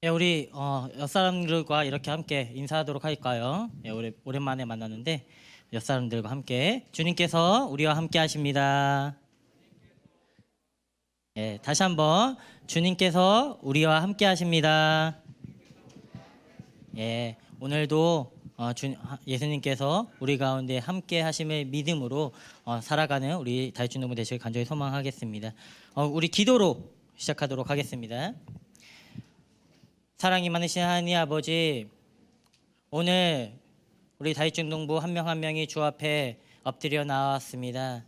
예, 우리 옆사람들과 이렇게 함께 인사하도록 할까요? 예, 오랜만에 만났는데 옆사람들과 함께 주님께서 우리와 함께 하십니다. 예, 다시 한번 주님께서 우리와 함께 하십니다. 예, 오늘도 예수님께서 우리 가운데 함께 하심을 믿음으로 살아가는 우리 다윗중동부 되시길 간절히 소망하겠습니다. 우리 기도로 시작하도록 하겠습니다. 사랑이 많으신 하나님 아버지, 오늘 우리 다윗중동부 한 명 한 명이 주 앞에 엎드려 나왔습니다.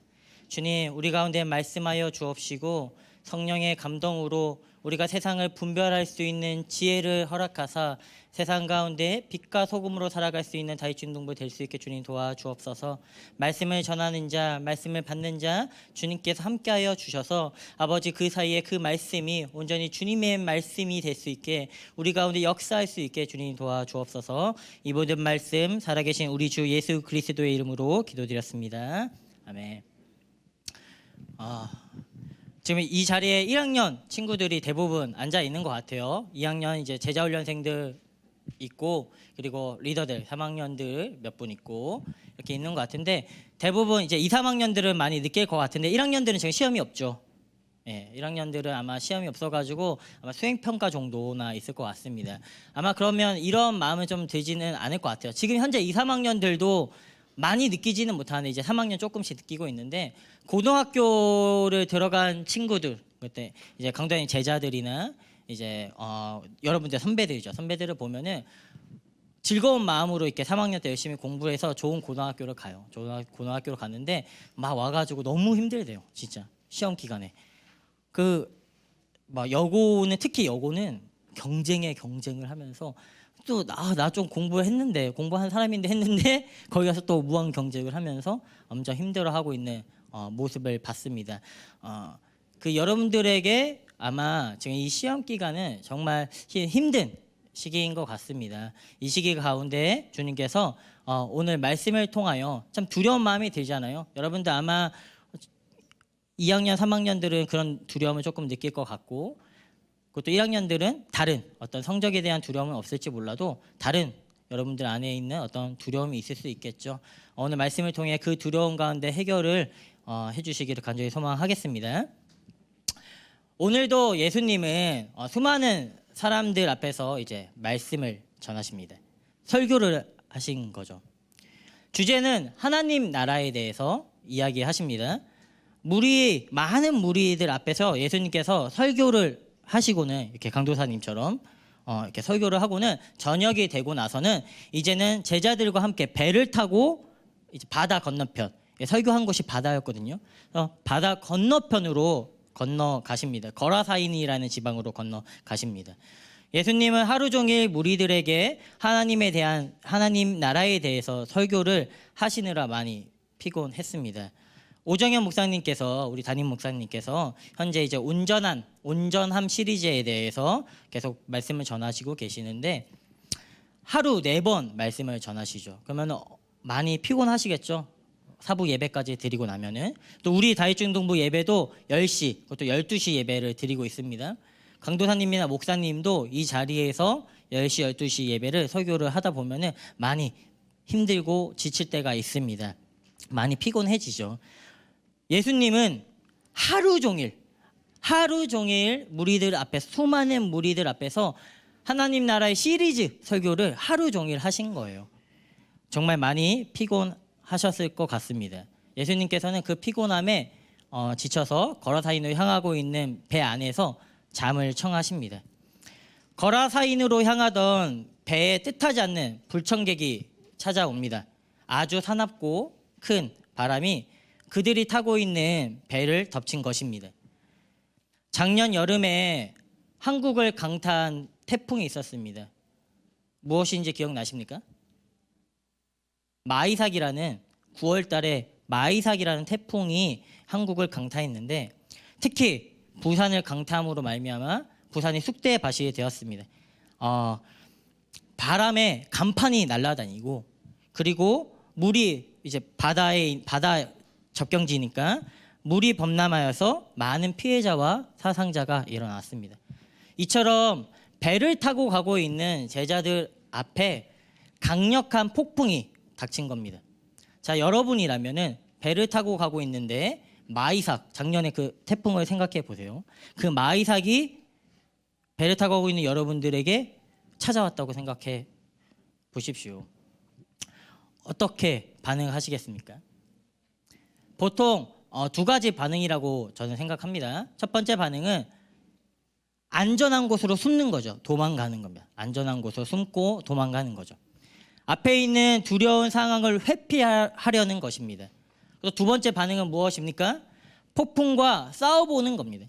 주님, 우리 가운데 말씀하여 주옵시고 성령의 감동으로 우리가 세상을 분별할 수 있는 지혜를 허락하사 세상 가운데 빛과 소금으로 살아갈 수 있는 다윗중동부 될 수 있게 주님 도와주옵소서. 말씀을 전하는 자, 말씀을 받는 자 주님께서 함께하여 주셔서 아버지 그 사이에 그 말씀이 온전히 주님의 말씀이 될 수 있게 우리 가운데 역사할 수 있게 주님 도와주옵소서. 이 모든 말씀 살아계신 우리 주 예수 그리스도의 이름으로 기도드렸습니다. 아멘. 지금 이 자리에 1학년 친구들이 대부분 앉아 있는 것 같아요. 2학년 이제 제자훈련생들 있고, 그리고 리더들 3학년들 몇 분 있고 이렇게 있는 것 같은데, 대부분 이제 2, 3학년들은 많이 느낄 것 같은데 1학년들은 지금 시험이 없죠. 예, 1학년들은 아마 시험이 없어가지고 아마 수행평가 정도나 있을 것 같습니다. 아마 그러면 이런 마음은 좀 들지는 않을 것 같아요. 지금 현재 2, 3학년들도 많이 느끼지는 못하는데 이제 3학년 조금씩 느끼고 있는데, 고등학교를 들어간 친구들, 그때 이제 강도의 제자들이나 이제 여러분들 선배들이죠. 선배들을 보면은 즐거운 마음으로 이렇게 3학년 때 열심히 공부해서 좋은 고등학교를 가요. 고등학교를 갔는데 막 와가지고 너무 힘들대요. 진짜 시험 기간에. 막 여고는, 특히 여고는 경쟁을 하면서 또 나 좀 공부했는데, 공부한 사람인데 했는데 거기 가서 또 무한 경쟁을 하면서 엄청 힘들어하고 있는 모습을 봤습니다. 그 여러분들에게 아마 지금 이 시험 기간은 정말 힘든 시기인 것 같습니다. 이 시기 가운데 주님께서 오늘 말씀을 통하여 참 두려운 마음이 들잖아요. 여러분들 아마 2학년, 3학년들은 그런 두려움을 조금 느낄 것 같고, 그것도 1학년들은 다른 어떤 성적에 대한 두려움은 없을지 몰라도 다른 여러분들 안에 있는 어떤 두려움이 있을 수 있겠죠. 오늘 말씀을 통해 그 두려움 가운데 해결을 해주시기를 간절히 소망하겠습니다. 오늘도 예수님은 수많은 사람들 앞에서 이제 말씀을 전하십니다. 설교를 하신 거죠. 주제는 하나님 나라에 대해서 이야기하십니다. 많은 무리들 앞에서 예수님께서 설교를 하시고는, 이렇게 강도사님처럼 이렇게 설교를 하고는 저녁이 되고 나서는 이제는 제자들과 함께 배를 타고 이제 바다 건너편, 설교한 곳이 바다였거든요. 바다 건너편으로 건너가십니다. 거라사인이라는 지방으로 건너가십니다. 예수님은 하루 종일 무리들에게 하나님 나라에 대해서 설교를 하시느라 많이 피곤했습니다. 오정현 목사님께서, 우리 담임 목사님께서 현재 이제 온전함 시리즈에 대해서 계속 말씀을 전하시고 계시는데, 하루 4번 말씀을 전하시죠. 그러면 많이 피곤하시겠죠. 사부 예배까지 드리고 나면은. 또 우리 다윗중동부 예배도 10시, 그것도 12시 예배를 드리고 있습니다. 강도사님이나 목사님도 이 자리에서 10시, 12시 예배를 설교를 하다 보면은 많이 힘들고 지칠 때가 있습니다. 많이 피곤해지죠. 예수님은 하루 종일 무리들 앞에서, 수많은 무리들 앞에서 하나님 나라의 시리즈 설교를 하루 종일 하신 거예요. 정말 많이 피곤하셨을 것 같습니다. 예수님께서는 그 피곤함에 지쳐서 거라사인으로 향하고 있는 배 안에서 잠을 청하십니다. 거라사인으로 향하던 배에 뜻하지 않는 불청객이 찾아옵니다. 아주 사납고 큰 바람이 그들이 타고 있는 배를 덮친 것입니다. 작년 여름에 한국을 강타한 태풍이 있었습니다. 무엇인지 기억나십니까? 9월 달에 마이삭이라는 태풍이 한국을 강타했는데, 특히 부산을 강타함으로 말미암아 부산이 쑥대밭이 되었습니다. 바람에 간판이 날아다니고, 그리고 물이 이제 바다 접경지니까 물이 범람하여서 많은 피해자와 사상자가 일어났습니다. 이처럼 배를 타고 가고 있는 제자들 앞에 강력한 폭풍이 닥친 겁니다. 자, 여러분이라면은 배를 타고 가고 있는데 마이삭, 작년에 그 태풍을 생각해 보세요. 그 마이삭이 배를 타고 가고 있는 여러분들에게 찾아왔다고 생각해 보십시오. 어떻게 반응하시겠습니까? 보통 두 가지 반응이라고 저는 생각합니다. 첫 번째 반응은 안전한 곳으로 숨는 거죠. 도망가는 겁니다. 안전한 곳으로 숨고 도망가는 거죠. 앞에 있는 두려운 상황을 회피하려는 것입니다. 그래서 두 번째 반응은 무엇입니까? 폭풍과 싸워보는 겁니다.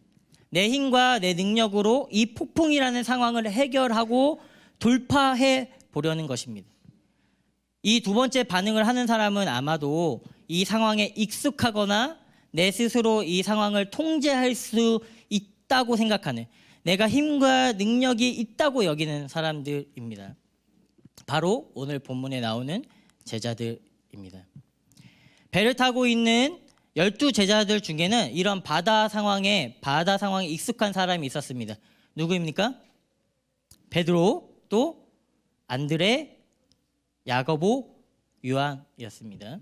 내 힘과 내 능력으로 이 폭풍이라는 상황을 해결하고 돌파해 보려는 것입니다. 이 두 번째 반응을 하는 사람은 아마도 이 상황에 익숙하거나 내 스스로 이 상황을 통제할 수 있다고 생각하는, 내가 힘과 능력이 있다고 여기는 사람들입니다. 바로 오늘 본문에 나오는 제자들입니다. 배를 타고 있는 12제자들 중에는 이런 바다 상황에 익숙한 사람이 있었습니다. 누구입니까? 베드로, 또 안드레, 야고보, 요한이었습니다.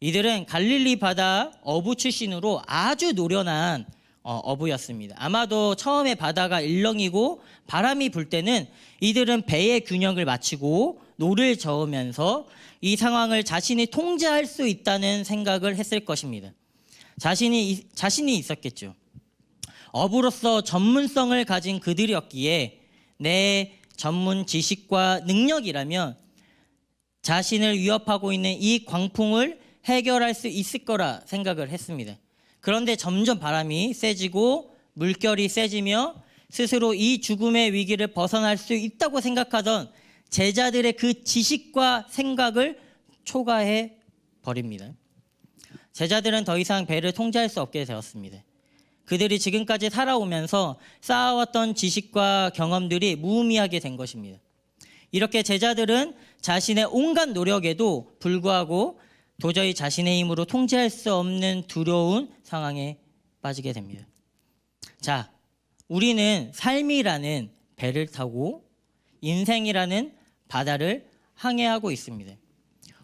이들은 갈릴리 바다 어부 출신으로 아주 노련한 어부였습니다. 아마도 처음에 바다가 일렁이고 바람이 불 때는 이들은 배의 균형을 맞추고 노를 저으면서 이 상황을 자신이 통제할 수 있다는 생각을 했을 것입니다. 자신이 있었겠죠. 어부로서 전문성을 가진 그들이었기에 내 전문 지식과 능력이라면 자신을 위협하고 있는 이 광풍을 해결할 수 있을 거라 생각을 했습니다. 그런데 점점 바람이 세지고 물결이 세지며 스스로 이 죽음의 위기를 벗어날 수 있다고 생각하던 제자들의 그 지식과 생각을 초과해 버립니다. 제자들은 더 이상 배를 통제할 수 없게 되었습니다. 그들이 지금까지 살아오면서 쌓아왔던 지식과 경험들이 무의미하게 된 것입니다. 이렇게 제자들은 자신의 온갖 노력에도 불구하고 도저히 자신의 힘으로 통제할 수 없는 두려운 상황에 빠지게 됩니다. 자, 우리는 삶이라는 배를 타고 인생이라는 바다를 항해하고 있습니다.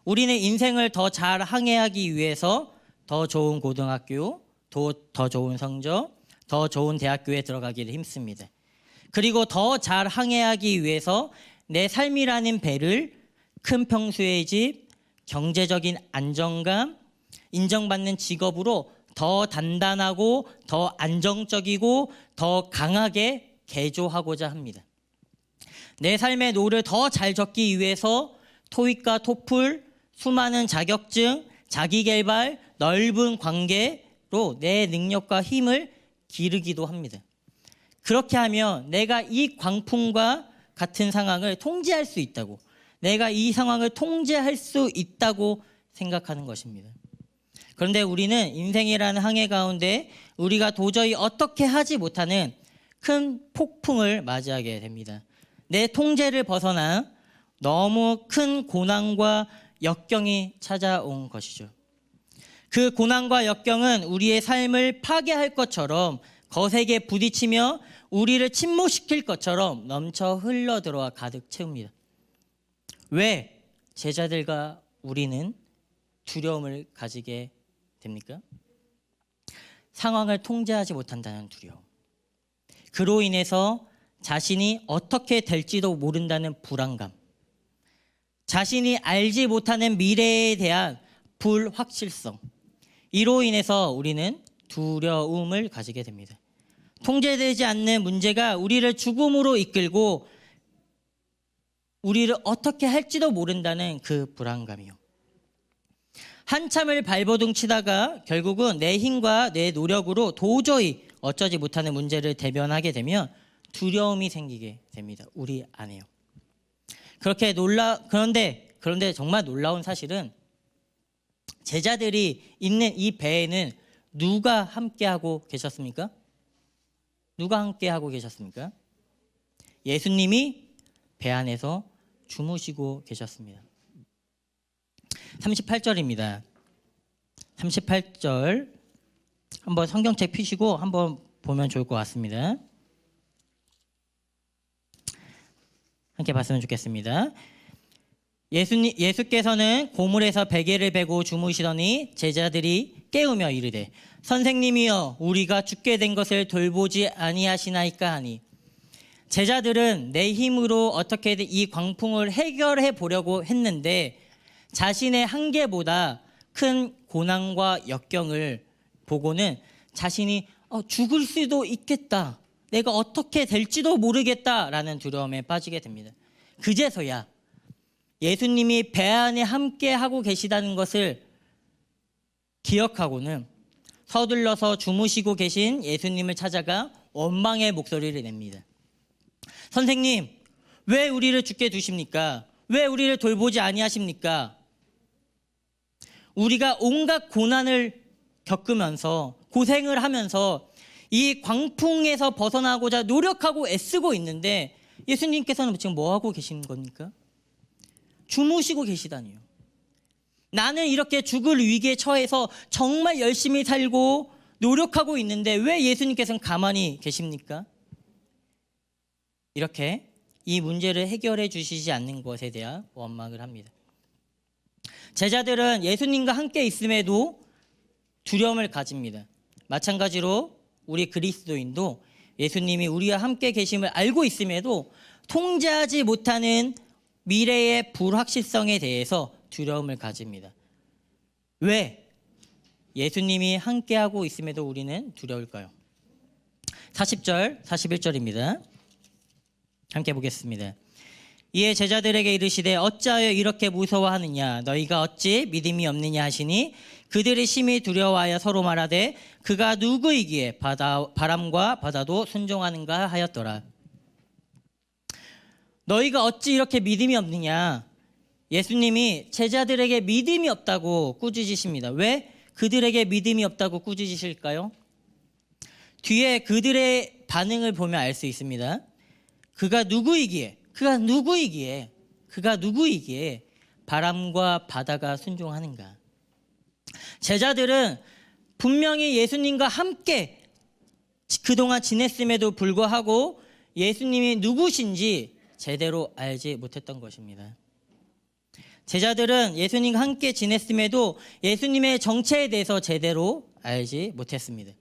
우리는 인생을 더 잘 항해하기 위해서 더 좋은 고등학교, 더 좋은 성적, 더 좋은 대학교에 들어가기를 힘씁니다. 그리고 더 잘 항해하기 위해서 내 삶이라는 배를 큰 평수의 집, 경제적인 안정감, 인정받는 직업으로 더 단단하고 더 안정적이고 더 강하게 개조하고자 합니다. 내 삶의 노를 더 잘 적기 위해서 토익과 토플, 수많은 자격증, 자기개발, 넓은 관계로 내 능력과 힘을 기르기도 합니다. 그렇게 하면 내가 이 광풍과 같은 상황을 통제할 수 있다고, 내가 이 상황을 통제할 수 있다고 생각하는 것입니다. 그런데 우리는 인생이라는 항해 가운데 우리가 도저히 어떻게 하지 못하는 큰 폭풍을 맞이하게 됩니다. 내 통제를 벗어나 너무 큰 고난과 역경이 찾아온 것이죠. 그 고난과 역경은 우리의 삶을 파괴할 것처럼 거세게 부딪히며 우리를 침몰시킬 것처럼 넘쳐 흘러들어와 가득 채웁니다. 왜 제자들과 우리는 두려움을 가지게 됩니까? 상황을 통제하지 못한다는 두려움. 그로 인해서 자신이 어떻게 될지도 모른다는 불안감. 자신이 알지 못하는 미래에 대한 불확실성. 이로 인해서 우리는 두려움을 가지게 됩니다. 통제되지 않는 문제가 우리를 죽음으로 이끌고 우리를 어떻게 할지도 모른다는 그 불안감이요. 한참을 발버둥 치다가 결국은 내 힘과 내 노력으로 도저히 어쩌지 못하는 문제를 대면하게 되면 두려움이 생기게 됩니다. 우리 안에요. 그런데 정말 놀라운 사실은 제자들이 있는 이 배에는 누가 함께하고 계셨습니까? 누가 함께하고 계셨습니까? 예수님이 배 안에서 주무시고 계셨습니다. 38절입니다. 38절 한번 성경책 펴시고 한번 보면 좋을 것 같습니다. 함께 봤으면 좋겠습니다. 예수께서는 고물에서 베개를 베고 주무시더니 제자들이 깨우며 이르되 선생님이여 우리가 죽게 된 것을 돌보지 아니하시나이까 하니 제자들은 내 힘으로 어떻게든 이 광풍을 해결해 보려고 했는데 자신의 한계보다 큰 고난과 역경을 보고는 자신이 죽을 수도 있겠다, 내가 어떻게 될지도 모르겠다라는 두려움에 빠지게 됩니다. 그제서야 예수님이 배 안에 함께 하고 계시다는 것을 기억하고는 서둘러서 주무시고 계신 예수님을 찾아가 원망의 목소리를 냅니다. 선생님, 왜 우리를 죽게 두십니까? 왜 우리를 돌보지 아니하십니까? 우리가 온갖 고난을 겪으면서 고생을 하면서 이 광풍에서 벗어나고자 노력하고 애쓰고 있는데 예수님께서는 지금 뭐 하고 계신 겁니까? 주무시고 계시다니요. 나는 이렇게 죽을 위기에 처해서 정말 열심히 살고 노력하고 있는데 왜 예수님께서는 가만히 계십니까? 이렇게 이 문제를 해결해 주시지 않는 것에 대한 원망을 합니다. 제자들은 예수님과 함께 있음에도 두려움을 가집니다. 마찬가지로 우리 그리스도인도 예수님이 우리와 함께 계심을 알고 있음에도 통제하지 못하는 미래의 불확실성에 대해서 두려움을 가집니다. 왜 예수님이 함께하고 있음에도 우리는 두려울까요? 40절, 41절입니다. 함께 보겠습니다. 이에 제자들에게 이르시되 어찌하여 이렇게 무서워하느냐, 너희가 어찌 믿음이 없느냐 하시니 그들이 심히 두려워하여 서로 말하되 그가 누구이기에 바람과 바다도 순종하는가 하였더라. 너희가 어찌 이렇게 믿음이 없느냐, 예수님이 제자들에게 믿음이 없다고 꾸짖으십니다. 왜 그들에게 믿음이 없다고 꾸짖으실까요? 뒤에 그들의 반응을 보면 알 수 있습니다. 그가 누구이기에 바람과 바다가 순종하는가. 제자들은 분명히 예수님과 함께 그동안 지냈음에도 불구하고 예수님이 누구신지 제대로 알지 못했던 것입니다. 제자들은 예수님과 함께 지냈음에도 예수님의 정체에 대해서 제대로 알지 못했습니다.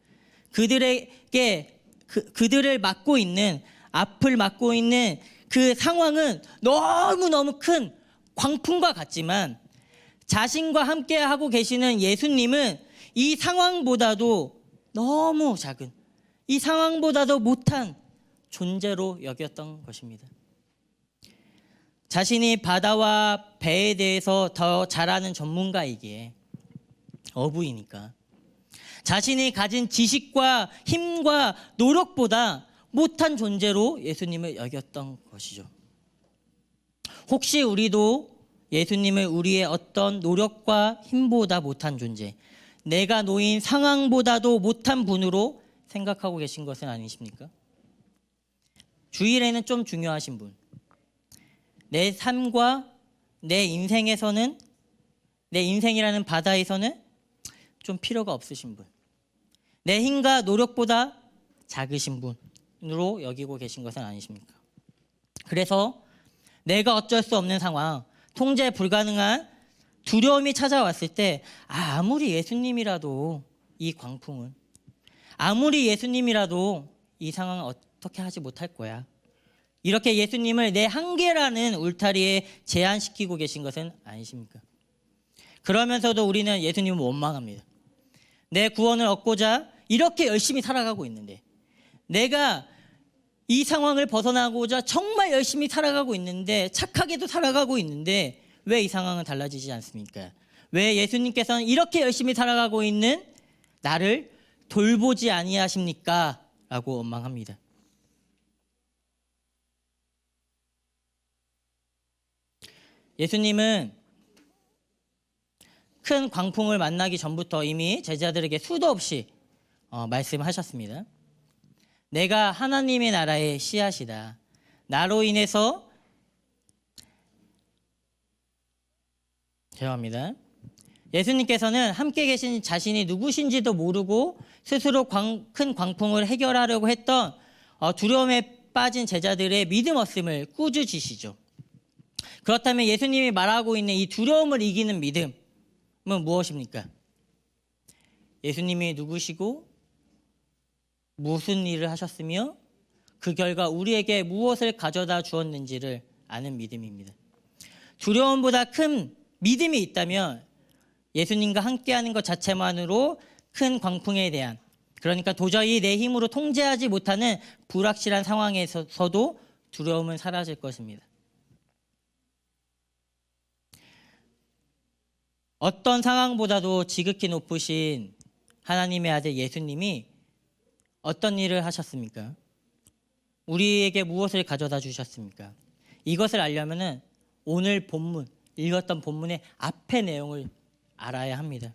그들을 맡고 있는, 앞을 맡고 있는 그 상황은 너무너무 큰 광풍과 같지만 자신과 함께 하고 계시는 예수님은 이 상황보다도 너무 작은, 이 상황보다도 못한 존재로 여겼던 것입니다. 자신이 바다와 배에 대해서 더 잘 아는 전문가이기에, 어부이니까 자신이 가진 지식과 힘과 노력보다 못한 존재로 예수님을 여겼던 것이죠. 혹시 우리도 예수님을 우리의 어떤 노력과 힘보다 못한 존재, 내가 놓인 상황보다도 못한 분으로 생각하고 계신 것은 아니십니까? 주일에는 좀 중요하신 분, 내 삶과 내 인생에서는, 내 인생이라는 바다에서는 좀 필요가 없으신 분, 내 힘과 노력보다 작으신 분으로 여기고 계신 것은 아니십니까? 그래서 내가 어쩔 수 없는 상황, 통제 불가능한 두려움이 찾아왔을 때 아무리 예수님이라도 이 광풍은, 아무리 예수님이라도 이 상황을 어떻게 하지 못할 거야, 이렇게 예수님을 내 한계라는 울타리에 제한시키고 계신 것은 아니십니까? 그러면서도 우리는 예수님을 원망합니다. 내 구원을 얻고자 이렇게 열심히 살아가고 있는데, 내가 이 상황을 벗어나고자 정말 열심히 살아가고 있는데, 착하게도 살아가고 있는데 왜 이 상황은 달라지지 않습니까? 왜 예수님께서는 이렇게 열심히 살아가고 있는 나를 돌보지 아니하십니까? 라고 원망합니다. 예수님은 큰 광풍을 만나기 전부터 이미 제자들에게 수도 없이 말씀하셨습니다. 내가 하나님의 나라의 씨앗이다. 나로 인해서, 죄송합니다. 예수님께서는 함께 계신 자신이 누구신지도 모르고 스스로 큰 광풍을 해결하려고 했던 두려움에 빠진 제자들의 믿음 없음을 꾸짖으시죠. 그렇다면 예수님이 말하고 있는 이 두려움을 이기는 믿음은 무엇입니까? 예수님이 누구시고 무슨 일을 하셨으며 그 결과 우리에게 무엇을 가져다 주었는지를 아는 믿음입니다. 두려움보다 큰 믿음이 있다면 예수님과 함께하는 것 자체만으로 큰 광풍에 대한, 그러니까 도저히 내 힘으로 통제하지 못하는 불확실한 상황에서도 두려움은 사라질 것입니다. 어떤 상황보다도 지극히 높으신 하나님의 아들 예수님이 어떤 일을 하셨습니까? 우리에게 무엇을 가져다 주셨습니까? 이것을 알려면 오늘 본문, 읽었던 본문의 앞의 내용을 알아야 합니다.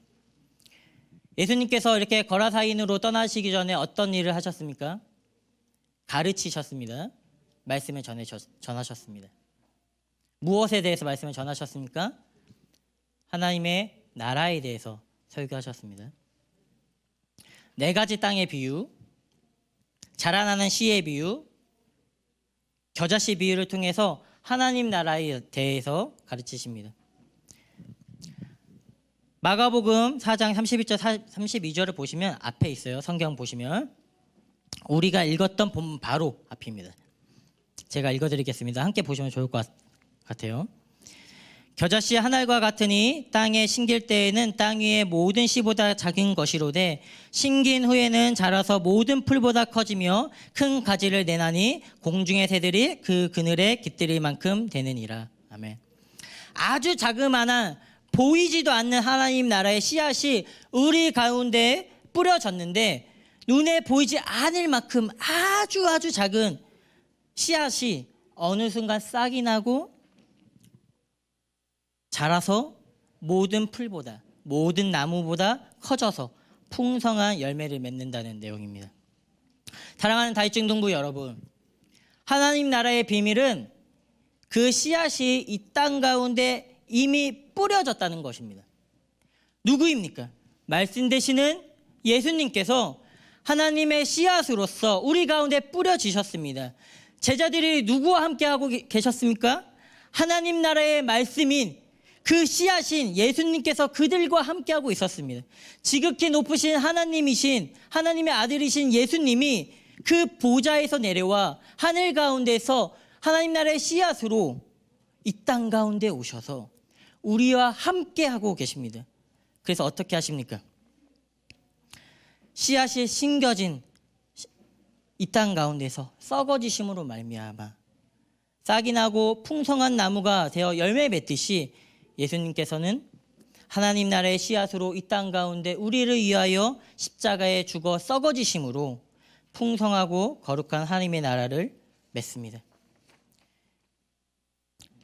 예수님께서 이렇게 거라사인으로 떠나시기 전에 어떤 일을 하셨습니까? 가르치셨습니다. 말씀을 전하셨습니다. 무엇에 대해서 말씀을 전하셨습니까? 하나님의 나라에 대해서 설교하셨습니다. 4가지 땅의 비유, 자라나는 씨의 비유, 겨자씨 비유를 통해서 하나님 나라에 대해서 가르치십니다. 마가복음 4장 31절 32절을 보시면 앞에 있어요. 성경 보시면 우리가 읽었던 본문 바로 앞입니다. 제가 읽어드리겠습니다. 함께 보시면 좋을 것 같아요. 겨자씨 한 알과 같으니 땅에 심길 때에는 땅 위의 모든 씨보다 작은 것이로되 심긴 후에는 자라서 모든 풀보다 커지며 큰 가지를 내나니 공중의 새들이 그 그늘에 깃들일 만큼 되느니라. 아멘. 아주 자그마한 보이지도 않는 하나님 나라의 씨앗이 우리 가운데 뿌려졌는데 눈에 보이지 않을 만큼 아주 작은 씨앗이 어느 순간 싹이 나고 자라서 모든 풀보다, 모든 나무보다 커져서 풍성한 열매를 맺는다는 내용입니다. 사랑하는 다윗중등부 여러분, 하나님 나라의 비밀은 그 씨앗이 이 땅 가운데 이미 뿌려졌다는 것입니다. 누구입니까? 말씀 되시는 예수님께서 하나님의 씨앗으로서 우리 가운데 뿌려지셨습니다. 제자들이 누구와 함께하고 계셨습니까? 하나님 나라의 말씀인 그 씨앗인 예수님께서 그들과 함께하고 있었습니다. 지극히 높으신 하나님이신 하나님의 아들이신 예수님이 그 보좌에서 내려와 하늘 가운데서 하나님 나라의 씨앗으로 이 땅 가운데 오셔서 우리와 함께하고 계십니다. 그래서 어떻게 하십니까? 씨앗이 심겨진 이 땅 가운데서 썩어지심으로 말미암아 싹이 나고 풍성한 나무가 되어 열매 맺듯이 예수님께서는 하나님 나라의 씨앗으로 이 땅 가운데 우리를 위하여 십자가에 죽어 썩어지심으로 풍성하고 거룩한 하나님의 나라를 맺습니다.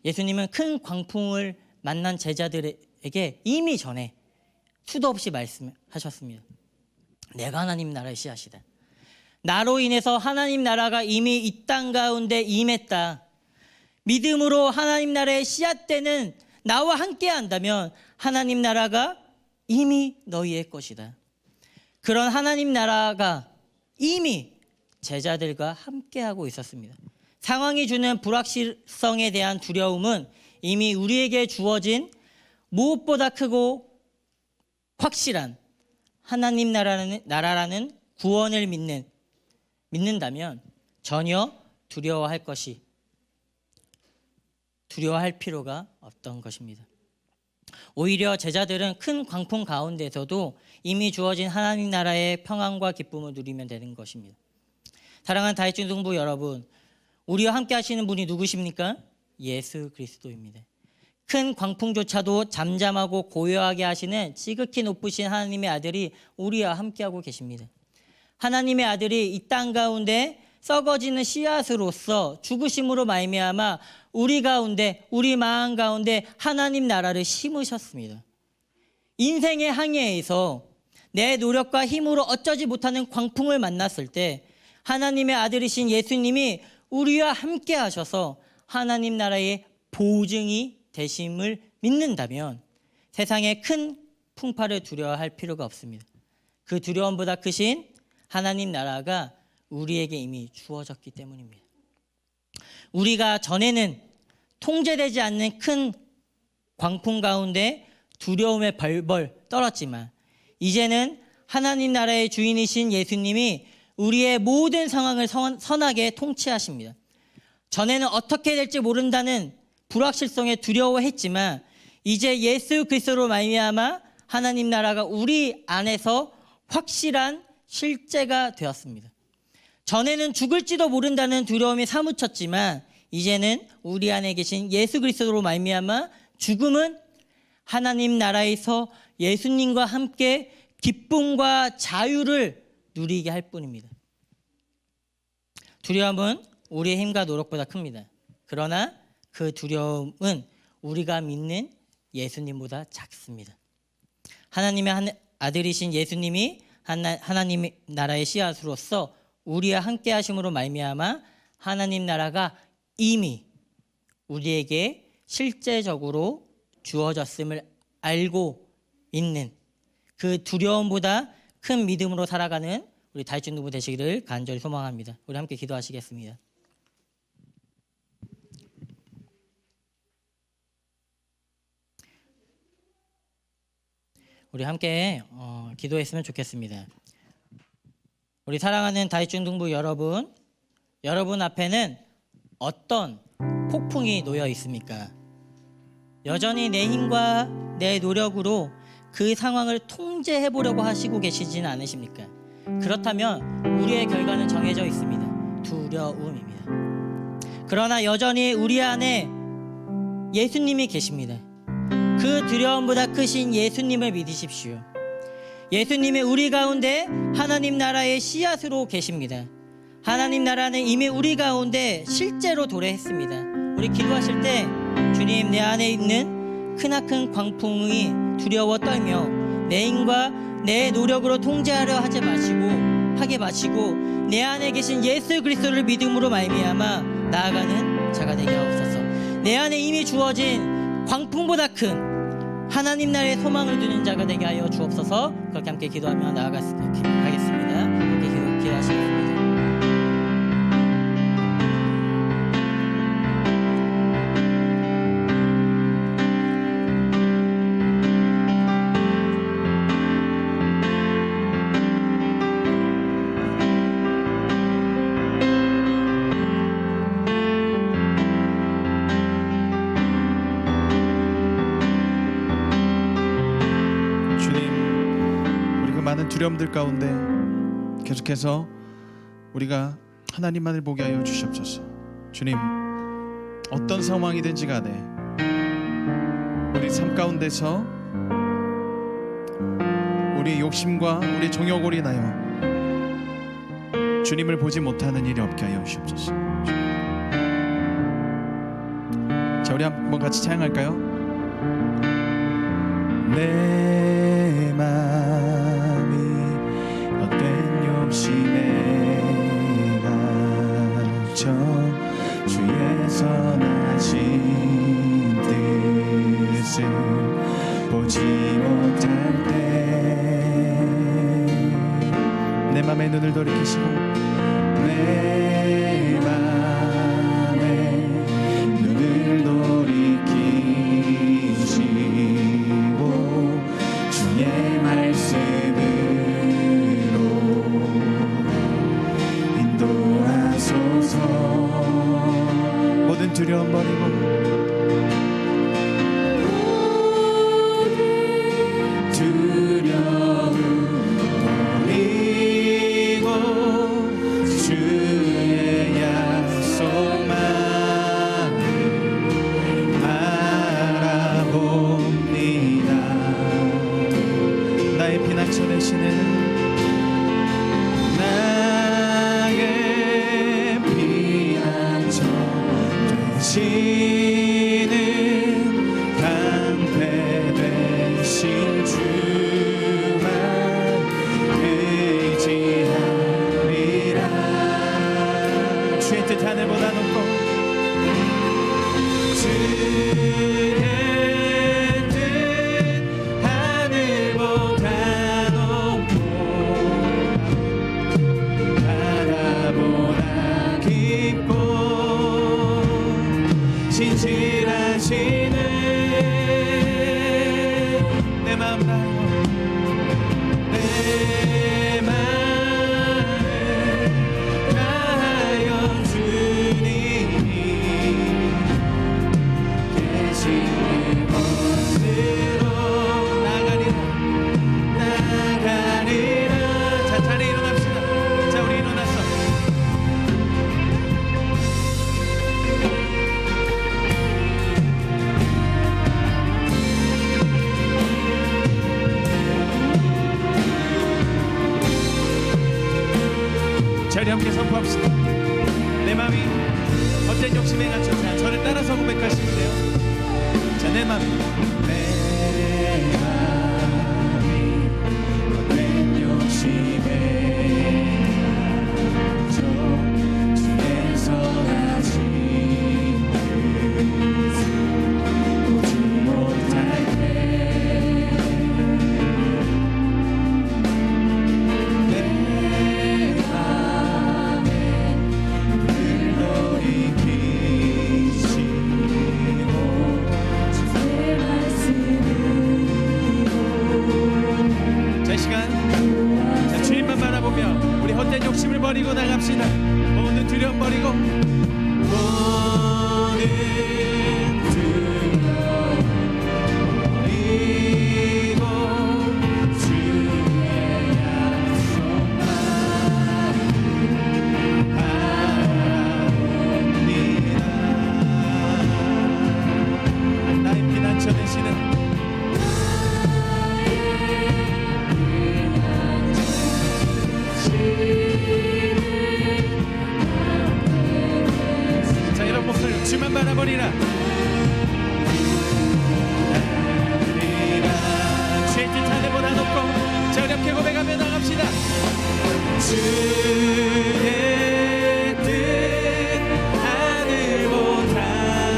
예수님은 큰 광풍을 만난 제자들에게 이미 전에 수도 없이 말씀하셨습니다. 내가 하나님 나라의 씨앗이다. 나로 인해서 하나님 나라가 이미 이 땅 가운데 임했다. 믿음으로 하나님 나라의 씨앗되는 나와 함께 한다면 하나님 나라가 이미 너희의 것이다. 그런 하나님 나라가 이미 제자들과 함께하고 있었습니다. 상황이 주는 불확실성에 대한 두려움은 이미 우리에게 주어진 무엇보다 크고 확실한 하나님 나라라는 구원을 믿는다면 전혀 두려워할 필요가 없던 것입니다. 오히려 제자들은 큰 광풍 가운데서도 이미 주어진 하나님 나라의 평안과 기쁨을 누리면 되는 것입니다. 사랑하는 다윗중등부 여러분, 우리와 함께 하시는 분이 누구십니까? 예수 그리스도입니다. 큰 광풍조차도 잠잠하고 고요하게 하시는 지극히 높으신 하나님의 아들이 우리와 함께하고 계십니다. 하나님의 아들이 이 땅 가운데 썩어지는 씨앗으로서 죽으심으로 말미암아 우리 가운데, 우리 마음 가운데 하나님 나라를 심으셨습니다. 인생의 항해에서 내 노력과 힘으로 어쩌지 못하는 광풍을 만났을 때 하나님의 아들이신 예수님이 우리와 함께 하셔서 하나님 나라의 보증이 되심을 믿는다면 세상의 큰 풍파를 두려워할 필요가 없습니다. 그 두려움보다 크신 하나님 나라가 우리에게 이미 주어졌기 때문입니다. 우리가 전에는 통제되지 않는 큰 광풍 가운데 두려움에 벌벌 떨었지만 이제는 하나님 나라의 주인이신 예수님이 우리의 모든 상황을 선하게 통치하십니다. 전에는 어떻게 될지 모른다는 불확실성에 두려워했지만 이제 예수 그리스도로 말미암아 하나님 나라가 우리 안에서 확실한 실제가 되었습니다. 전에는 죽을지도 모른다는 두려움이 사무쳤지만 이제는 우리 안에 계신 예수 그리스도로 말미암아 죽음은 하나님 나라에서 예수님과 함께 기쁨과 자유를 누리게 할 뿐입니다. 두려움은 우리의 힘과 노력보다 큽니다. 그러나 그 두려움은 우리가 믿는 예수님보다 작습니다. 하나님의 아들이신 예수님이 하나님 나라의 씨앗으로서 우리와 함께 하심으로 말미암아 하나님 나라가 이미 우리에게 실제적으로 주어졌음을 알고 있는 그 두려움보다 큰 믿음으로 살아가는 우리 다윗중등부 되시기를 간절히 소망합니다. 우리 함께 기도하시겠습니다. 우리 함께 기도했으면 좋겠습니다. 우리 사랑하는 다윗중등부 여러분 앞에는 어떤 폭풍이 놓여 있습니까? 여전히 내 힘과 내 노력으로 그 상황을 통제해 보려고 하시고 계시지는 않으십니까? 그렇다면 우리의 결과는 정해져 있습니다. 두려움입니다. 그러나 여전히 우리 안에 예수님이 계십니다. 그 두려움보다 크신 예수님을 믿으십시오. 예수님이 우리 가운데 하나님 나라의 씨앗으로 계십니다. 하나님 나라는 이미 우리 가운데 실제로 도래했습니다. 우리 기도하실 때 주님, 내 안에 있는 크나큰 광풍이 두려워 떨며 내 힘과 내 노력으로 통제하려 하지 마시고 내 안에 계신 예수 그리스도를 믿음으로 말미암아 나아가는 자가 되게 하옵소서. 내 안에 이미 주어진 광풍보다 큰 하나님 나라의 소망을 두는 자가 되게 하여 주옵소서. 그렇게 함께 기도하며 나아가겠습니다. 함께 기도하시겠습니다. 두려움들 가운데 계속해서 우리가 하나님만을 보게 하여 주시옵소서. 주님, 어떤 상황이든지 간에 우리 삶 가운데서 우리 욕심과 우리 정욕으로 인하여 주님을 보지 못하는 일이 없게 하여 주시옵소서. 자, 우리 한번 같이 찬양할까요? 내 맘이 헛된 욕심에 갇혀 주의 선하신 뜻을 보지 못할 때 내 맘에 눈을 돌이키시고 내 맘에 눈을 돌이키시고 주의 말씀으로 인도하소서. 모든 두려움 버리고 주의 약속만 바라봅니다. 나의 피난처 되시는 나의 피난처 되시는 방패 되신 주만 의지하리라. 주의 뜻 하늘보다 높고 주의 뜻 하늘보다 높고 바다보다 깊고 신실하시네. 내 마음 다하여 내 마음 다하여 주님이 계신 곳으로 나가리라. 자, 자리에 일어납시다. 자, 우리 일어났어. 자리 함께 선포합시다. 내 마음이 헛된 욕심에 갇혔다. 저를 따라서 고백하시면 돼요. 자, 내 마음이 헛된 욕심에 갇혀 주께서 가진 뜻을 보지 못할 때 헛된 욕심을 버리고 나갑시다. 모든 두려움 버리고 모든 두려움 버리고 주의 약속만 바라옵니다. 나의 피난처 되시는 주만 바라버리라. 주의 뜻 하늘보다 높고 자, 어렵게 고백하며 나갑시다. 주의 뜻 하늘보다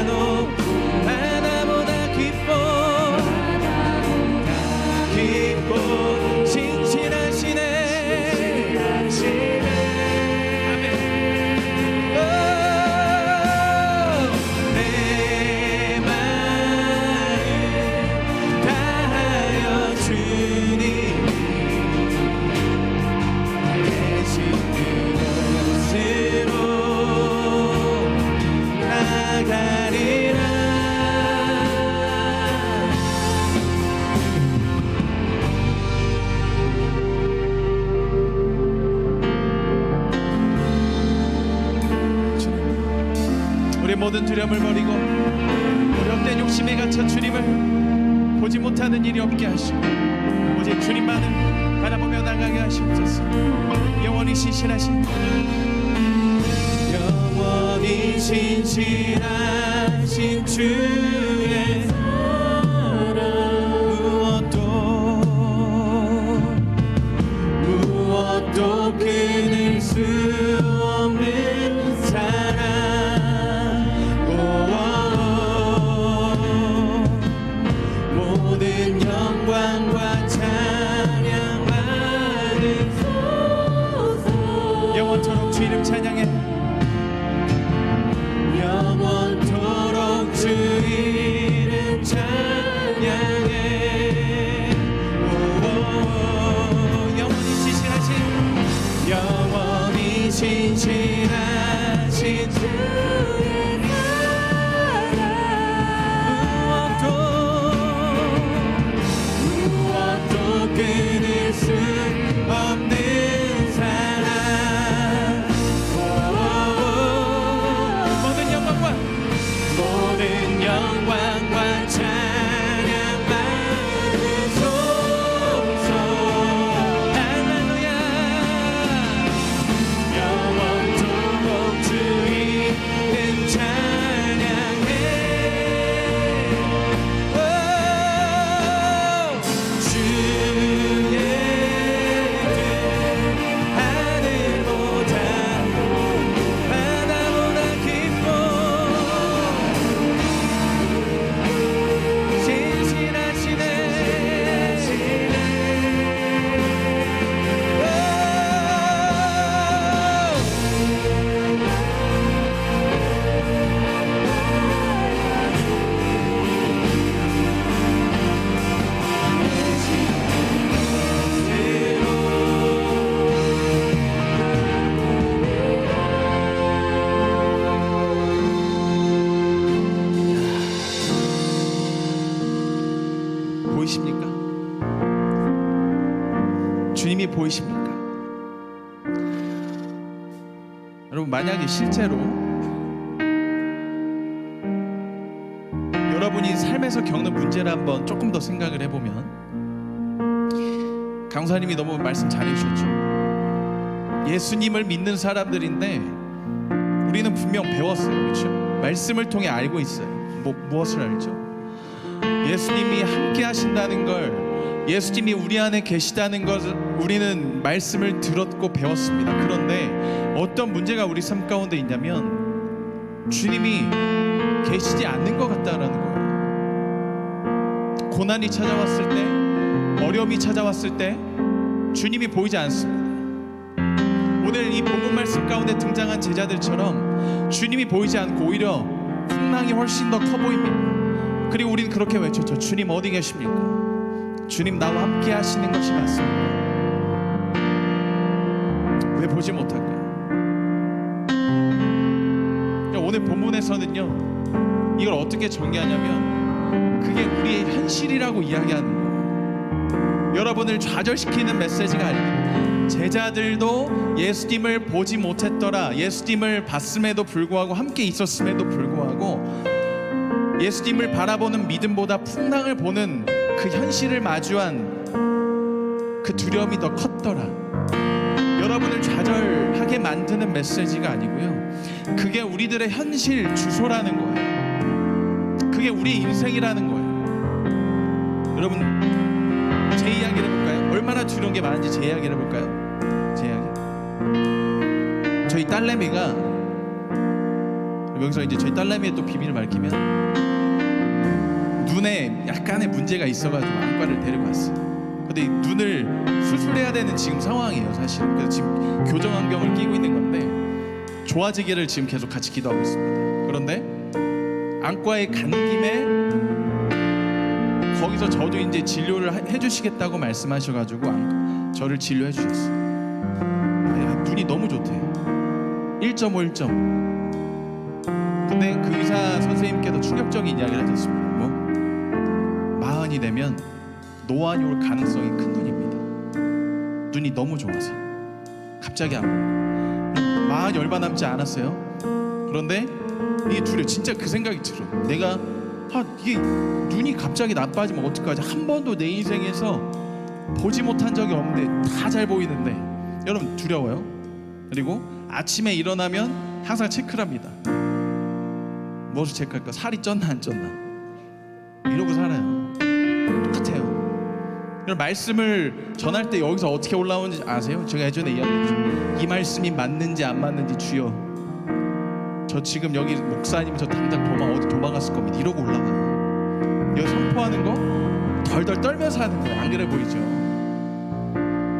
높고 바다보다 깊고 신실하시네. 모든 두려움을 버리고 우리 헛된 욕심에 갇혀 주님을 보지 못하는 일이 없게 하시고 오직 주님만을 바라보며 나가게 하시옵소서. 영원히 신실하신 주의 사랑 무엇도 끊을 수 없는 사랑. 모든 영광과 찬양 받으소서. 영원토록 주 이름 찬양해. 영원토록 주 이름 찬양해. 영원히 신실하신 주의 끊을 수 없는 사랑. 모든 영광과 찬양 받으소서. 할렐루야. 영원토록 주 이름 찬양해. 주님이 보이십니까? 여러분, 만약에 실제로 여러분이 삶에서 겪는 문제를 한번 조금 더 생각을 해보면, 강사님이 너무 말씀 잘해주셨죠. 예수님을 믿는 사람들인데 우리는 분명 배웠어요, 그렇죠? 말씀을 통해 알고 있어요. 무엇을 알죠? 예수님이 함께 하신다는 걸, 예수님이 우리 안에 계시다는 것을 우리는 말씀을 들었고 배웠습니다. 그런데 어떤 문제가 우리 삶 가운데 있냐면 주님이 계시지 않는 것 같다라는 거예요. 고난이 찾아왔을 때, 어려움이 찾아왔을 때 주님이 보이지 않습니다. 오늘 이 본문 말씀 가운데 등장한 제자들처럼 주님이 보이지 않고 오히려 풍랑이 훨씬 더 커 보입니다. 그리고 우리는 그렇게 외쳤죠. 주님 어디 계십니까? 주님 나와 함께 하시는 것이 맞습니다. 왜 보지 못할까요? 오늘 본문에서는요, 이걸 어떻게 정리하냐면 그게 우리의 현실이라고 이야기하는 거예요. 여러분을 좌절시키는 메시지가 아닙니다. 제자들도 예수님을 보지 못했더라, 예수님을 봤음에도 불구하고, 함께 있었음에도 불구하고 예수님을 바라보는 믿음보다 풍랑을 보는 그 현실을 마주한 그 두려움이 더 컸더라. 여러분을 좌절하게 만드는 메시지가 아니고요, 그게 우리들의 현실 주소라는 거예요. 그게 우리의 인생이라는 거예요. 여러분, 제 이야기를 해볼까요? 얼마나 두려운 게 많은지 제 이야기를 해볼까요? 제 이야기. 저희 딸내미가, 여기서 이제 저희 딸내미의 또 비밀을 밝히면, 눈에 약간의 문제가 있어가지고 안과를 데리고 왔어요. 근데 눈을 수술해야 되는 지금 상황이에요, 사실. 그래서 지금 교정 안경을 끼고 있는 건데 좋아지기를 지금 계속 같이 기도하고 있습니다. 그런데 안과에 간 김에 거기서 저도 이제 진료를 해주시겠다고 말씀하셔가지고 저를 진료해 주셨어요. 눈이 너무 좋대요. 1.5, 1.5. 근데 그 의사 선생님께도 충격적인 이야기를 하셨습니다. 마흔이 되면 노안이 올 가능성이 큰 눈입니다. 눈이 너무 좋아서 갑자기 안 보여요. 마흔이 얼마 남지 않았어요. 그런데 이게 두려워. 진짜 그 생각이 들어요. 내가 이게 눈이 갑자기 나빠지면 어떡하지? 한 번도 내 인생에서 보지 못한 적이 없는데 다 잘 보이는데, 여러분 두려워요. 그리고 아침에 일어나면 항상 체크를 합니다. 무엇을 체크할까? 살이 쪘나 안 쪘나? 이러고 살아요. 똑같아요. 여러분, 말씀을 전할 때 여기서 어떻게 올라오는지 아세요? 제가 예전에 이야기했죠. 이 말씀이 맞는지 안 맞는지 주여, 저 지금 여기 목사님 저 당장 어디 도망갔을 겁니다. 이러고 올라가요. 여기 선포하는 거 덜덜 떨면서 하는 거예요. 안 그래 보이죠?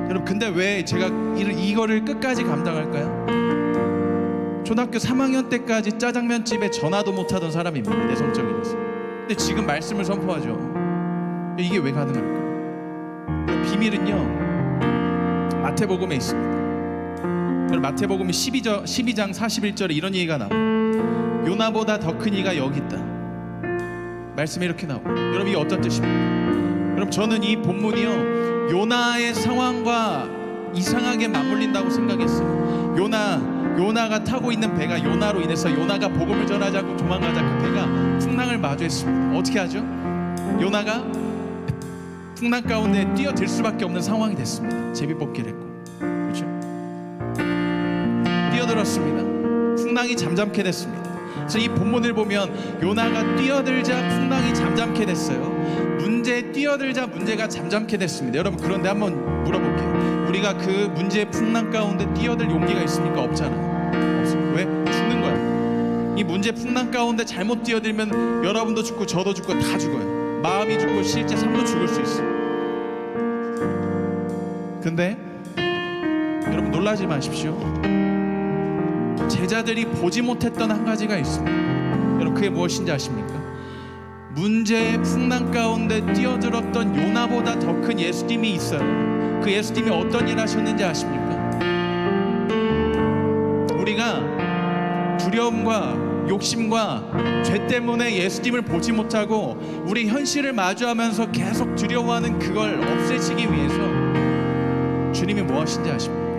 여러분, 근데 왜 제가 이거를 끝까지 감당할까요? 초등학교 3학년 때까지 짜장면집에 전화도 못하던 사람입니다. 내 성적이라서. 근데 지금 말씀을 선포하죠. 이게 왜 가능할까요? 비밀은요, 마태복음에 있습니다. 마태복음 12장 41절에 이런 얘기가 나와요. 요나보다 더 큰 이가 여기 있다. 말씀이 이렇게 나와요. 여러분, 이게 어떤 뜻입니까? 여러분, 저는 이 본문이요, 요나의 상황과 이상하게 맞물린다고 생각했어요. 요나가 타고 있는 배가, 요나로 인해서 요나가 복음을 전하자고 도망가자 그 배가 풍랑을 마주했습니다. 어떻게 하죠? 요나가 풍랑 가운데 뛰어들 수밖에 없는 상황이 됐습니다. 제비뽑기를 했고, 그렇죠? 뛰어들었습니다. 풍랑이 잠잠케 됐습니다. 그래서 이 본문을 보면 요나가 뛰어들자 풍랑이 잠잠케 됐어요. 뛰어들자 문제가 잠잠케 됐습니다. 여러분, 그런데 한번 물어볼게요. 우리가 그 문제의 풍랑 가운데 뛰어들 용기가 있습니까? 없잖아요. 없어요. 왜? 죽는 거야. 이 문제 풍랑 가운데 잘못 뛰어들면 여러분도 죽고 저도 죽고 다 죽어요. 마음이 죽고 실제 삶도 죽을 수 있어요. 근데 여러분, 놀라지 마십시오. 제자들이 보지 못했던 한 가지가 있습니다. 여러분, 그게 무엇인지 아십니까? 문제의 풍랑 가운데 뛰어들었던 요나보다 더 큰 예수님이 있어요. 그 예수님이 어떤 일 하셨는지 아십니까? 우리가 두려움과 욕심과 죄 때문에 예수님을 보지 못하고 우리 현실을 마주하면서 계속 두려워하는 그걸 없애시기 위해서 주님이 무엇인지 아십니까?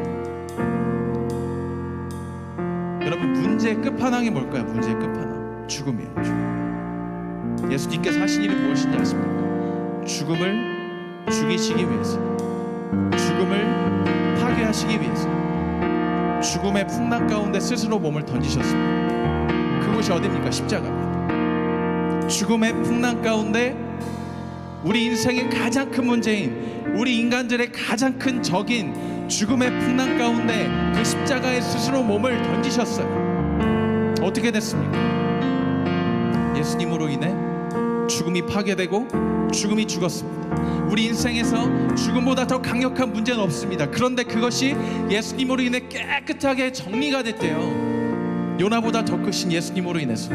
여러분, 문제의 끝판왕이 뭘까요? 문제의 끝판왕 죽음이에요. 죽음. 예수님께서 하신 일이 무엇인지 아십니까? 죽음을 죽이시기 위해서, 죽음을 파괴하시기 위해서 죽음의 풍랑 가운데 스스로 몸을 던지셨습니다. 그곳이 어디입니까? 십자가입니다. 죽음의 풍랑 가운데 우리 인생의 가장 큰 문제인, 우리 인간들의 가장 큰 적인 죽음의 풍랑 가운데 그 십자가에 스스로 몸을 던지셨어요. 어떻게 됐습니까? 예수님으로 인해 죽음이 파괴되고 죽음이 죽었습니다. 우리 인생에서 죽음보다 더 강력한 문제는 없습니다. 그런데 그것이 예수님으로 인해 깨끗하게 정리가 됐대요. 요나보다 더 크신 예수님으로 인해서.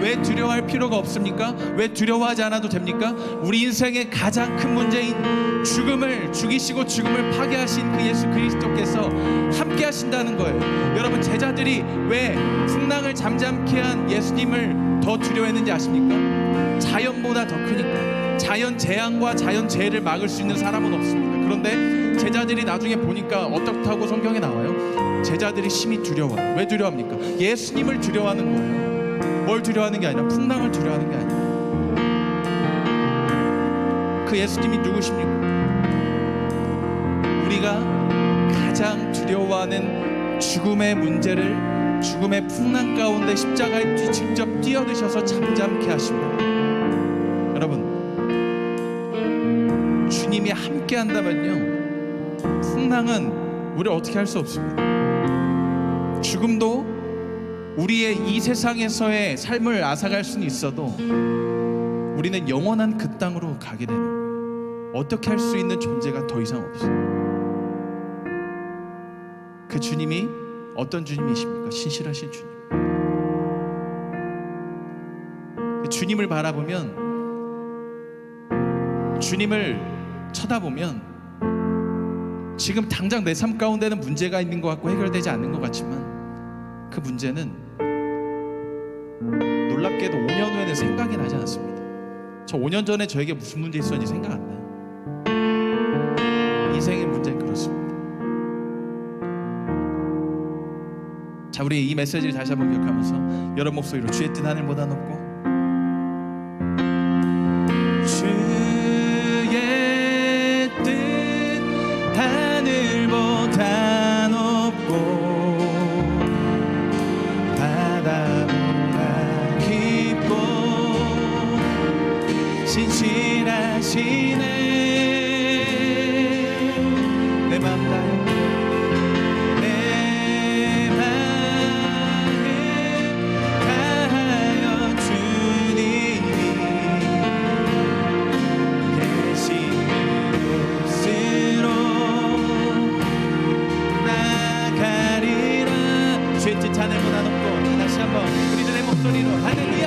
왜 두려워할 필요가 없습니까? 왜 두려워하지 않아도 됩니까? 우리 인생의 가장 큰 문제인 죽음을 죽이시고 죽음을 파괴하신 그 예수 그리스도께서 함께 하신다는 거예요. 여러분, 제자들이 왜 풍랑을 잠잠케 한 예수님을 더 두려워했는지 아십니까? 자연보다 더 크니까. 자연 재앙과 자연 재해를 막을 수 있는 사람은 없습니다. 그런데 제자들이 나중에 보니까 어떻다고 성경에 나와요? 제자들이 심히 두려워요. 왜 두려워합니까? 예수님을 두려워하는 거예요. 뭘 두려워하는 게 아니라 풍랑을 두려워하는 게 아니라. 그 예수님이 누구십니까? 우리가 가장 두려워하는 죽음의 문제를 죽음의 풍랑 가운데 십자가에 직접 뛰어드셔서 잠잠케 하십니다. 여러분, 주님이 함께 한다면요, 풍랑은 우리를 어떻게 할 수 없습니다. 죽음도 우리의 이 세상에서의 삶을 앗아갈 수는 있어도 우리는 영원한 그 땅으로 가게 되는 거예요. 어떻게 할 수 있는 존재가 더 이상 없어요. 그 주님이 어떤 주님이십니까? 신실하신 주님. 그 주님을 바라보면, 주님을 쳐다보면 지금 당장 내 삶 가운데는 문제가 있는 것 같고 해결되지 않는 것 같지만 그 문제는 놀랍게도 5년 후에는 생각이 나지 않습니다. 저 5년 전에 저에게 무슨 문제 있었는지 생각 안 나요. 인생의 문제는 그렇습니다. 자, 우리 이 메시지를 다시 한번 기억하면서 여러분 목소리로 주의 뜻 하늘보다 높고 주의 뜻 하늘보다 높고 신실하시네. 내 맘 다해 내 마음 다하여 주님이 계신 곳으로 나가리라. 주의 뜻 하늘보다 높고, 다시 한번 우리들의 목소리로 할렐루야.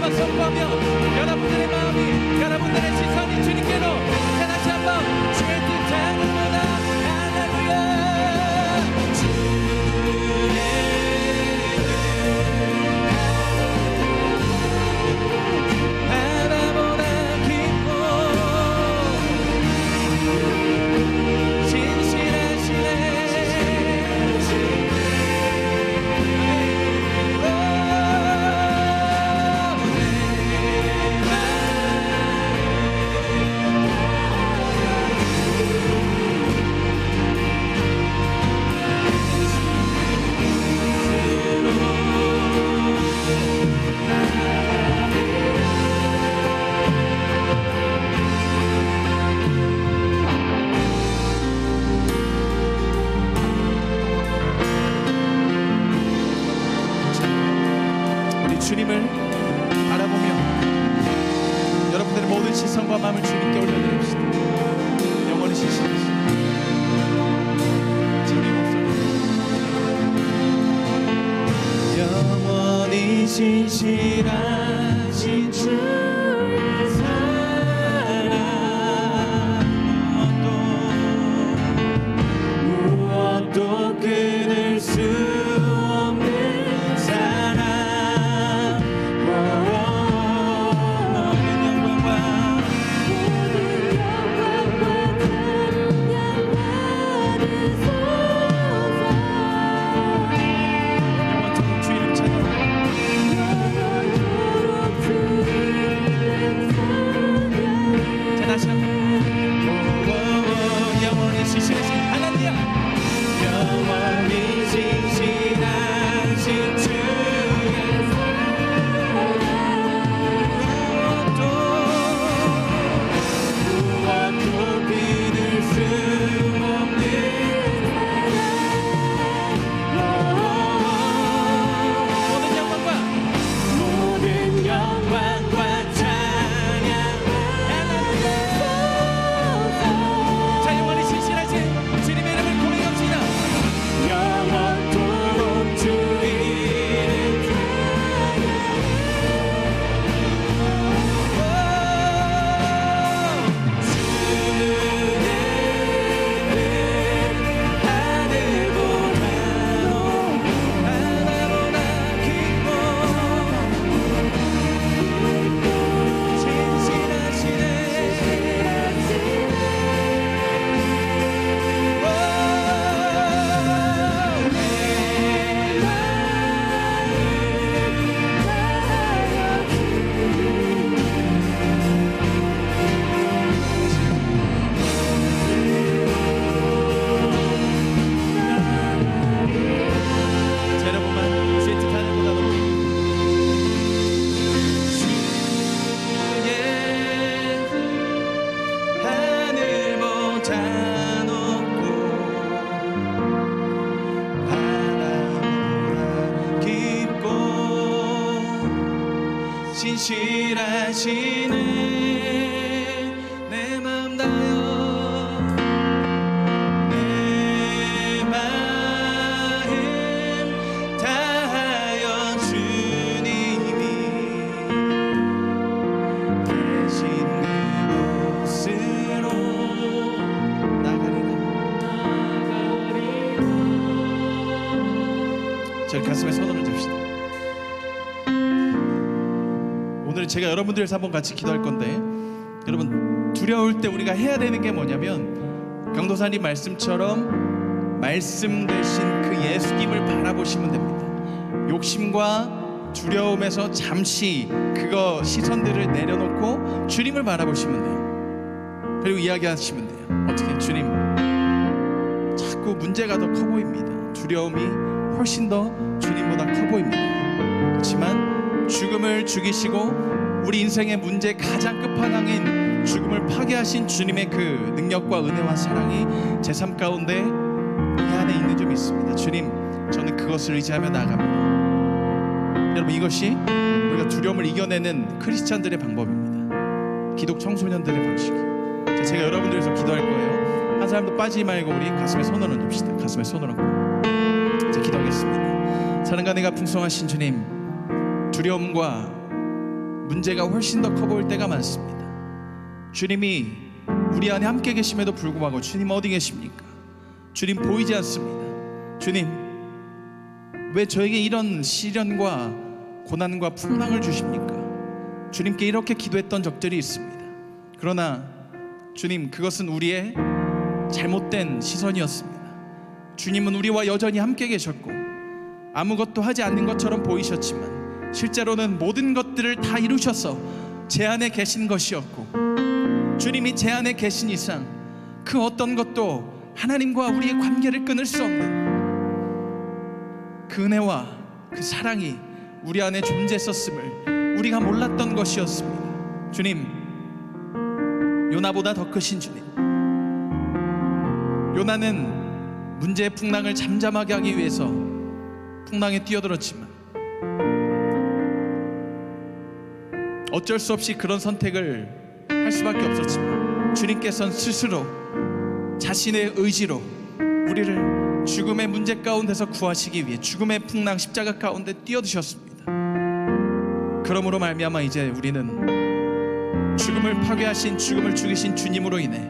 선포하며 여러분들의 마음이, 여러분들의 시선이 주님께로 다시 한번 주의 뜻 하늘보다 할렐루야. 주의 바다보다 깊고 신실하시네. 주님을 바라보며 여러분들의 모든 시선과 마음을 주님께 올려드립시다. 영원히 신실하신 주님 목소리 영원히 신실하신 주의 사랑 무엇도 끊을 수 없는 사랑 모든 영광과 영원토록 주 이름 찬양 자 다시 한번 영원히 신실하신 하나님 영원히 신실하신 주의 무엇도 끊을 수 없는 모든 영광과 찬양 자 영원히 신실하신 주님의 이름을 고백합시다. 영원토록 주 이름 자, 여러분만 주의 뜻 하늘보다 높이 주의 하늘보다 높고 바다보다 깊고 신실하시네 내 맘 다여 내 마음 다하여 주님이 계신 그곳으로 나가리라. 저희 가슴에 손을 얹읍시다. 오늘 제가 여러분들에서 한번 같이 기도할 건데 여러분 두려울 때 우리가 해야 되는 게 뭐냐면 강도사님 말씀처럼 말씀 대신 그 예수님을 바라보시면 됩니다. 욕심과 두려움에서 잠시 그거 시선들을 내려놓고 주님을 바라보시면 돼요. 그리고 이야기하시면 돼요. 어떻게 주님 자꾸 문제가 더 커 보입니다. 두려움이 훨씬 더 주님보다 커 보입니다. 그렇지만 죽음을 죽이시고 우리 인생의 문제 가장 끝판왕인 죽음을 파괴하신 주님의 그 능력과 은혜와 사랑이 제 삶 가운데 이 안에 있는 점 있습니다. 주님 저는 그것을 의지하며 나아갑니다. 여러분 이것이 우리가 두려움을 이겨내는 크리스찬들의 방법입니다. 기독 청소년들의 방식이에요. 자, 제가 여러분들에서 기도할 거예요. 한 사람도 빠지지 말고 우리 가슴에 손을 얹읍시다. 가슴에 손을 얹고 자, 기도하겠습니다. 사랑과 내가 풍성하신 주님 두려움과 문제가 훨씬 더 커 보일 때가 많습니다. 주님이 우리 안에 함께 계심에도 불구하고 주님 어디 계십니까? 주님 보이지 않습니다. 주님 왜 저에게 이런 시련과 고난과 풍랑을 주십니까? 주님께 이렇게 기도했던 적들이 있습니다. 그러나 주님 그것은 우리의 잘못된 시선이었습니다. 주님은 우리와 여전히 함께 계셨고 아무것도 하지 않는 것처럼 보이셨지만 실제로는 모든 것들을 다 이루셔서 제 안에 계신 것이었고 주님이 제 안에 계신 이상 그 어떤 것도 하나님과 우리의 관계를 끊을 수 없는 그 은혜와 그 사랑이 우리 안에 존재했었음을 우리가 몰랐던 것이었습니다. 주님 요나보다 더 크신 주님 요나는 문제의 풍랑을 잠잠하게 하기 위해서 풍랑에 뛰어들었지만 어쩔 수 없이 그런 선택을 할 수밖에 없었지만 주님께서는 스스로 자신의 의지로 우리를 죽음의 문제 가운데서 구하시기 위해 죽음의 풍랑 십자가 가운데 뛰어드셨습니다. 그러므로 말미암아 이제 우리는 죽음을 파괴하신, 죽음을 죽이신 주님으로 인해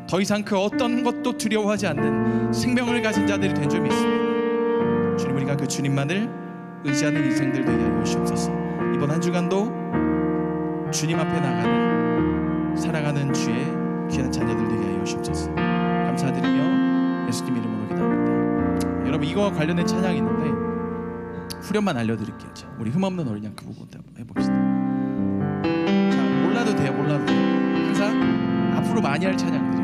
더 이상 그 어떤 것도 두려워하지 않는 생명을 가진 자들이 된 줄 믿습니다. 주님, 우리가 그 주님만을 의지하는 인생들 되게 하여 주옵소서. 이번 한 주간도 주님 앞에 나가는 살아가는 주의 귀한 자녀들 되게 하여 주옵소서. 감사드리며 예수님 이름으로 기도합니다. 여러분, 이거와 관련된 찬양이 있는데 후렴만 알려드릴게요. 자, 우리 흠없는 어린 양 그 부분 해봅시다. 자, 몰라도 돼요. 몰라도 돼요. 항상 앞으로 많이 할 찬양들이에요.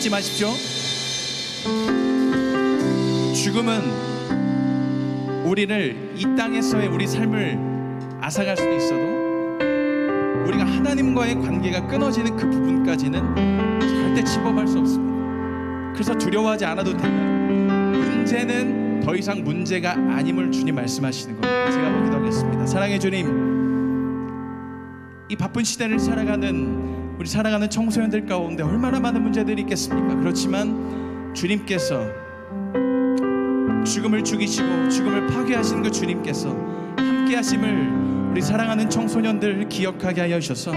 잊지 마십시오. 죽음은 우리를 이 땅에서의 우리 삶을 앗아갈 수도 있어도 우리가 하나님과의 관계가 끊어지는 그 부분까지는 절대 침범할 수 없습니다. 그래서 두려워하지 않아도 된다. 문제는 더 이상 문제가 아님을 주님 말씀하시는 겁니다. 제가 한번 기도하겠습니다. 사랑의 주님, 이 바쁜 시대를 살아가는 우리 사랑하는 청소년들 가운데 얼마나 많은 문제들이 있겠습니까? 그렇지만 주님께서 죽음을 죽이시고 죽음을 파괴하신 그 주님께서 함께 하심을 우리 사랑하는 청소년들 기억하게 하여 주셔서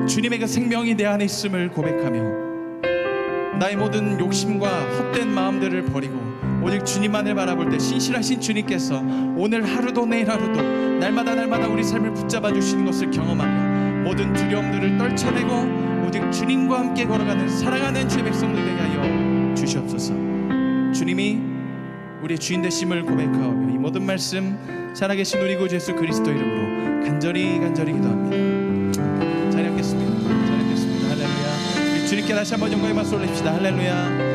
주님의 그 생명이 내 안에 있음을 고백하며 나의 모든 욕심과 헛된 마음들을 버리고 오직 주님만을 바라볼 때 신실하신 주님께서 오늘 하루도 내일 하루도 날마다 우리 삶을 붙잡아 주시는 것을 경험하며 모든 두려움들을 떨쳐내고 오직 주님과 함께 걸어가는 사랑하는 주의 백성들 되게 하여 주시옵소서. 주님이 우리의 주인 되심을 고백하오며 이 모든 말씀 살아계신 우리 구주 예수 그리스도 이름으로 간절히 기도합니다. 잘 읽겠습니다. 할렐루야. 우리 주님께 다시 한번 영광의 박수 올립시다. 할렐루야.